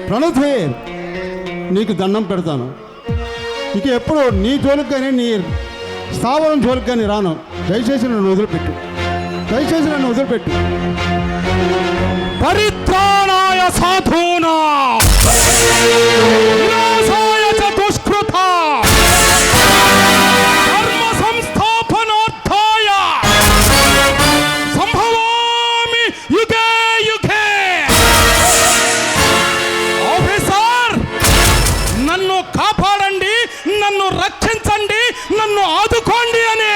ప్రణతి, నీకు దండం పెడతాను. ఇక ఎప్పుడు నీ జోలికి కానీ నీ స్థావరం జోలికి కానీ రాను. దయచేసి నన్ను వదిలిపెట్టు, దయచేసి నన్ను వదిలిపెట్టు. పరిత్రాణాయ సాధూనా వినాశాయ చ దుష్కృతా ధర్మ సంస్థాపనార్థాయ సంభవామి యుగే యుగే. ఆఫీసర్, నన్ను కాపాడండి, నన్ను రక్షించండి, నన్ను ఆదుకోండి అని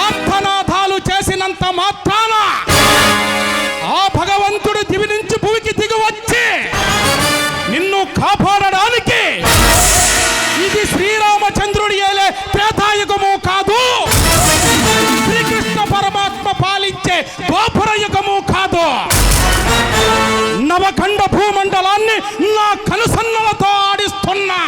ఆర్తనాదాలు చేసినంత మాత్రాన ఆ భగవంతుడు దివి నుంచి భూమికి దిగి వచ్చి నిన్ను కాపాడడానికి ఇది శ్రీరామచంద్రుడి ఏలే త్రేతాయుగము కాదు, శ్రీకృష్ణ పరమాత్మ పాలించే ద్వాపర యుగము కాదు. నవఖండ భూమండలాన్ని నా కనుసన్నలతో ఆడిస్తున్నా